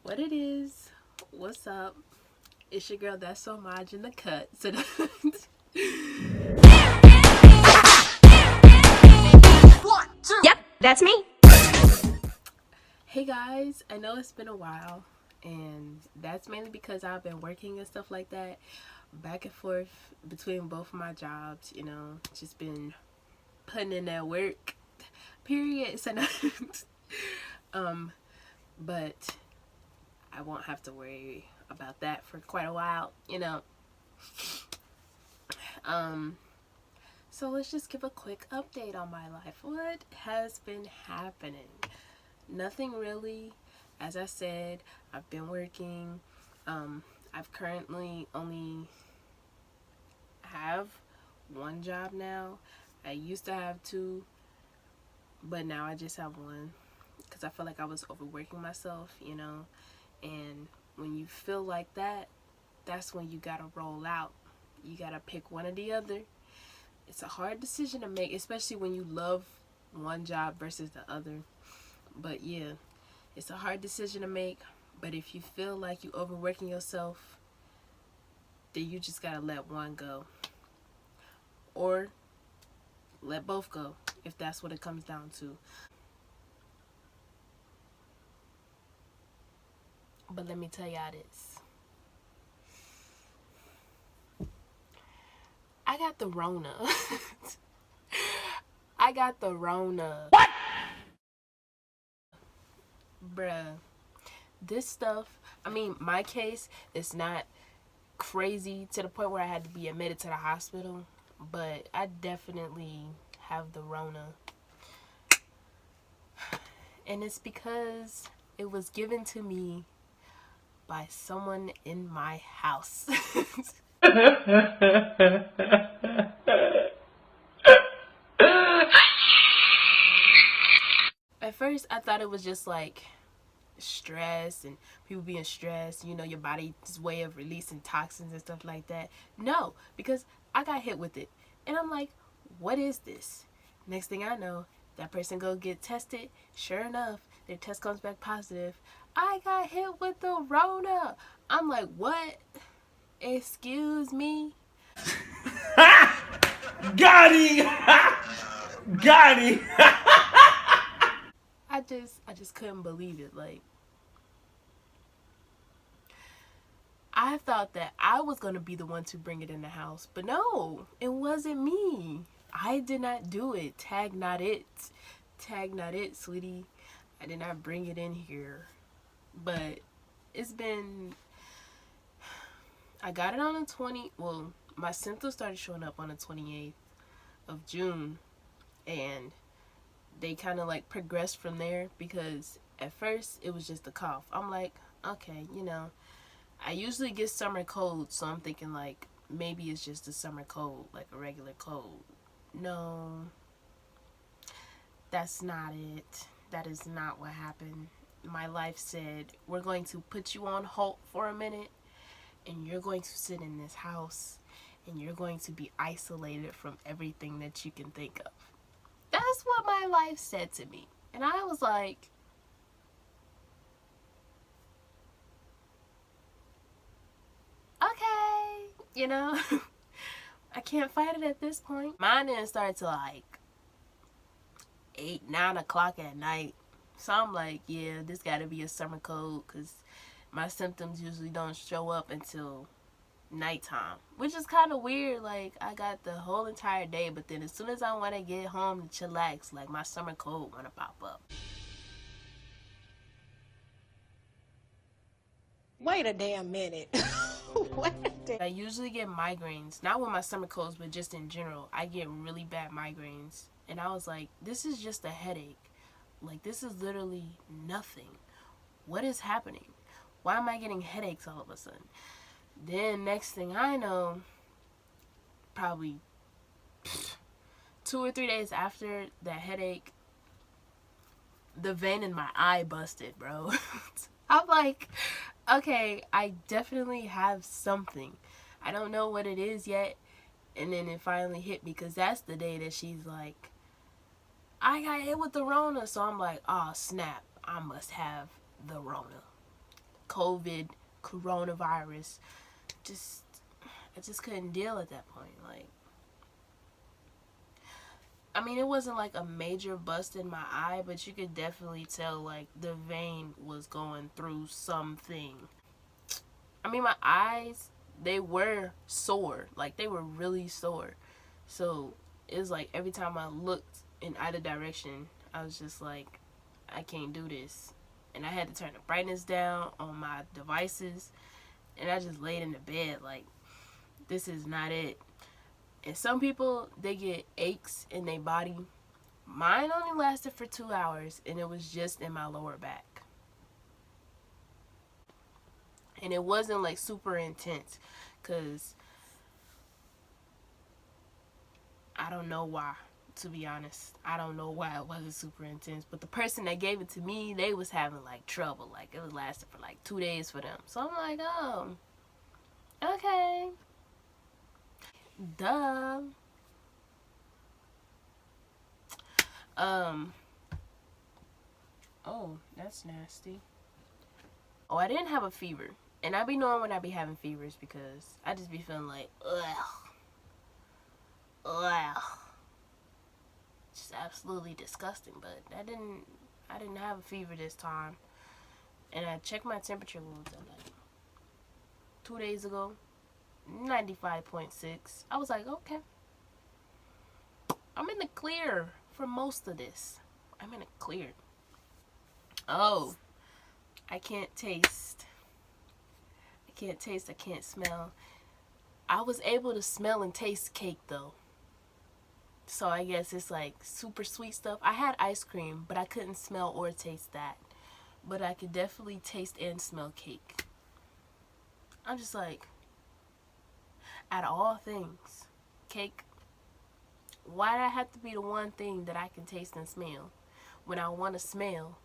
What it is, what's up? It's your girl That's So Maj in the cut. So Yep, that's me. hey guys, I know it's been a while, and that's mainly because I've been working and stuff like that, back and forth between both of my jobs. Just been putting in that work. Period. So but I won't have to worry about that for quite a while. Um, so let's just give a quick update on my life. What has been happening? Nothing really. As I said, I've been working. I've currently only have one job now. I used to have two, but now I just have one because I feel like I was overworking myself. And when you feel like that, that's when you gotta roll out. You gotta pick one or the other. It's a hard decision to make, especially when you love one job versus the other. But yeah, it's a hard decision to make. But if you feel like you overworking yourself, then you just gotta let one go. Or let both go, if that's what it comes down to. But let me tell y'all this. I got the Rona. I got the Rona. What? Bruh. This stuff, my case is not crazy to the point where I had to be admitted to the hospital, but I definitely have the Rona. And it's because it was given to me by someone in my house. At first, I thought it was just like stress and people being stressed, your body's way of releasing toxins and stuff like that. No, because I got hit with it. And I'm like, what is this? Next thing I know, that person go get tested. Sure enough, their test comes back positive. I got hit with the Rona. I'm like, what? Excuse me? Got him! Got him! I just couldn't believe it. Like, I thought that I was going to be the one to bring it in the house. But no, it wasn't me. I did not do it. Tag not it. Tag not it, sweetie. I did not bring it in here. But it's been... I got it on the 20... Well, my symptoms started showing up on the 28th of June. And they kind of like progressed from there. Because at first, it was just a cough. I'm like, okay, I usually get summer colds, so I'm thinking like maybe it's just a summer cold, like a regular cold. No, that's not it. That is not what happened. My life said, we're going to put you on hold for a minute, and you're going to sit in this house, and you're going to be isolated from everything that you can think of. That's what my life said to me. And I was like, okay, I can't fight it at this point. Mine didn't start till like 8, 9 o'clock at night. So I'm like, yeah, this gotta be a summer cold because my symptoms usually don't show up until nighttime. Which is kind of weird. Like, I got the whole entire day, but then as soon as I want to get home to chillax, like my summer cold want to pop up. Wait a damn minute. I usually get migraines, not with my summer colds, but just in general. I get really bad migraines. And I was like, this is just a headache. Like, this is literally nothing. What is happening? Why am I getting headaches all of a sudden? Then next thing I know, probably 2 or 3 days after that headache, the vein in my eye busted, bro. I'm like, okay, I definitely have something. I don't know what it is yet. And then it finally hit me because that's the day that she's like, I got hit with the Rona. So I'm like, oh, snap. I must have the Rona. COVID, coronavirus. Just, I just couldn't deal at that point. Like, I mean, it wasn't like a major bust in my eye, but you could definitely tell like the vein was going through something. I mean, my eyes, they were sore. Like, they were really sore. So it was like every time I looked in either direction, I was just like, I can't do this. And I had to turn the brightness down on my devices. And I just laid in the bed like, this is not it. And some people, they get aches in their body. Mine only lasted for 2 hours, and it was just in my lower back. And it wasn't like super intense, because I don't know why, to be honest. I don't know why it wasn't super intense. But the person that gave it to me, they was having like trouble. Like, it was lasting for like 2 days for them. So I'm like, oh, okay. Duh. Oh, that's nasty. Oh, I didn't have a fever. And I be knowing when I be having fevers because I just be feeling like, ugh. Ugh. Just absolutely disgusting. But I didn't have a fever this time. And I checked my temperature like 2 days ago. 95.6. I was like, okay. I'm in the clear for most of this. I'm in the clear. Oh, I can't taste. I can't smell. I was able to smell and taste cake though. So I guess it's like super sweet stuff. I had ice cream, but I couldn't smell or taste that. But I could definitely taste and smell cake. I'm just like, out of all things, cake, why did I have to be the one thing that I can taste and smell? When I want to smell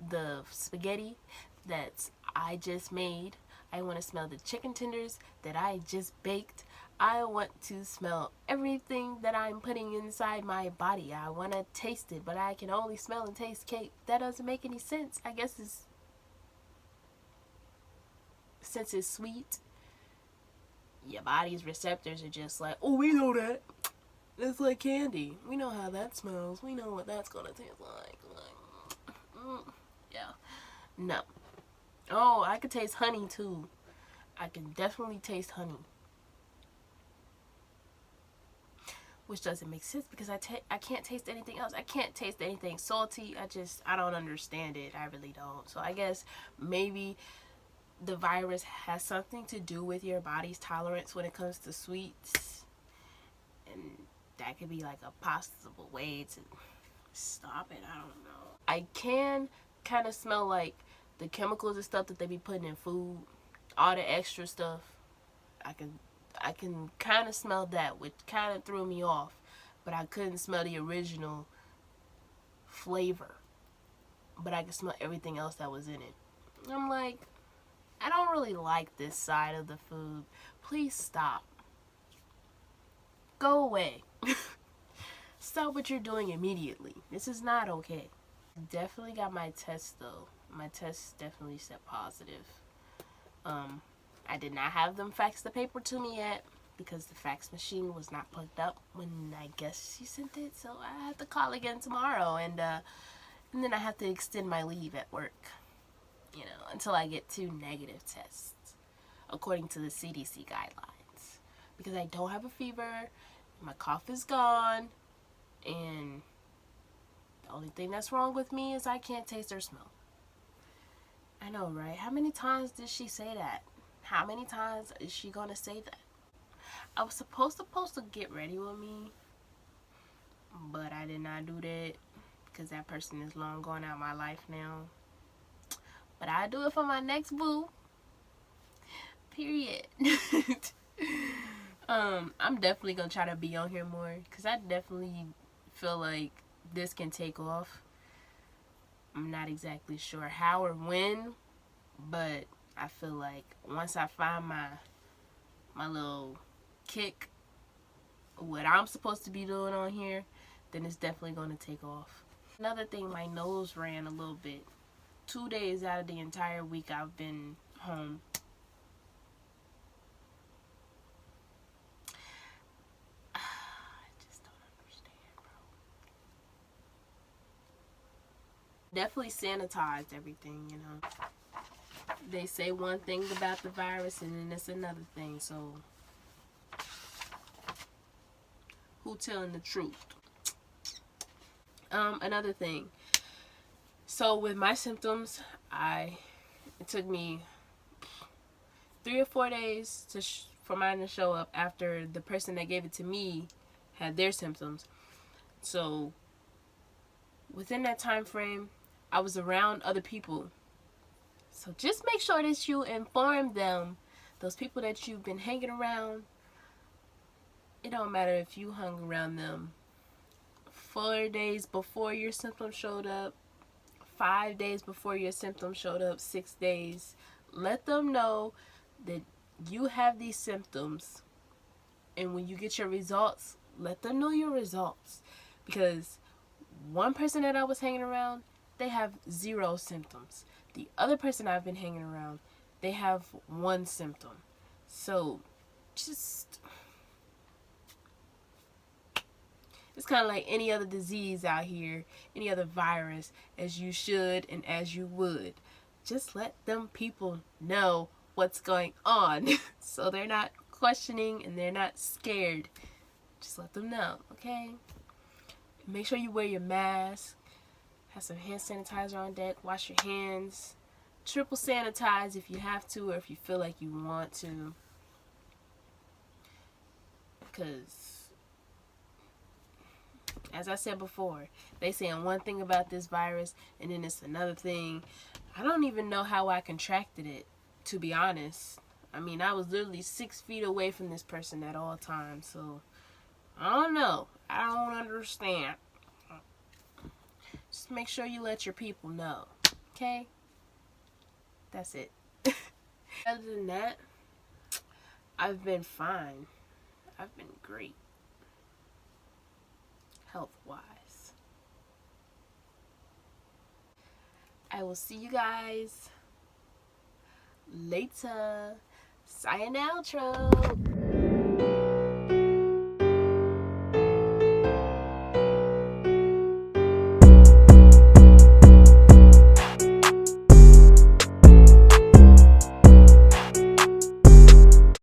the spaghetti that I just made, I want to smell the chicken tenders that I just baked. I want to smell everything that I'm putting inside my body. I want to taste it, but I can only smell and taste cake. That doesn't make any sense. I guess since it's sweet, your body's receptors are just like, oh, we know that. It's like candy. We know how that smells. We know what that's gonna taste like. Yeah. No. Oh, I could taste honey too. I can definitely taste honey. Which doesn't make sense because I can't taste anything else. I can't taste anything salty. I don't understand it. I really don't. So I guess maybe the virus has something to do with your body's tolerance when it comes to sweets. And that could be like a possible way to stop it. I don't know. I can kind of smell like the chemicals and stuff that they be putting in food. All the extra stuff. I can kind of smell that, which kind of threw me off. But I couldn't smell the original flavor. But I could smell everything else that was in it. I'm like, I don't really like this side of the food. Please stop. Go away. Stop what you're doing immediately. This is not okay. Definitely got my test though. My test definitely said positive. I did not have them fax the paper to me yet because the fax machine was not plugged up when I guess she sent it. So I have to call again tomorrow, and then I have to extend my leave at work, until I get 2 negative tests according to the CDC guidelines. Because I don't have a fever, my cough is gone, and the only thing that's wrong with me is I can't taste or smell. I know, right? How many times did she say that? How many times is she gonna say that? I was supposed to get ready with me, but I did not do that because that person is long gone out of my life now. But I do it for my next boo. Period. I'm definitely gonna try to be on here more because I definitely feel like this can take off. I'm not exactly sure how or when, but I feel like once I find my little kick, what I'm supposed to be doing on here, then it's definitely going to take off. Another thing, my nose ran a little bit. 2 days out of the entire week I've been home. I just don't understand, bro. Definitely sanitized everything, you know. They say one thing about the virus and then it's another thing, so who telling the truth? Another thing. So with my symptoms, it took me 3 or 4 days for mine to show up after the person that gave it to me had their symptoms. So within that time frame, I was around other people. So just make sure that you inform them, those people that you've been hanging around. It don't matter if you hung around them 4 days before your symptoms showed up, 5 days before your symptoms showed up, 6 days. Let them know that you have these symptoms, and when you get your results, let them know your results. Because one person that I was hanging around, they have 0 symptoms. The other person I've been hanging around, they have 1 symptom. So just, it's kind of like any other disease out here, any other virus, as you should and as you would. Just let them people know what's going on so they're not questioning and they're not scared. Just let them know, okay? Make sure you wear your mask. Have some hand sanitizer on deck. Wash your hands. Triple sanitize if you have to or if you feel like you want to. Because, as I said before, they saying one thing about this virus and then it's another thing. I don't even know how I contracted it, to be honest. I mean, I was literally 6 feet away from this person at all times, so I don't know. I don't understand. Just make sure you let your people know, okay? That's it. Other than that, I've been fine. I've been great, health-wise. I will see you guys later. Sayonara.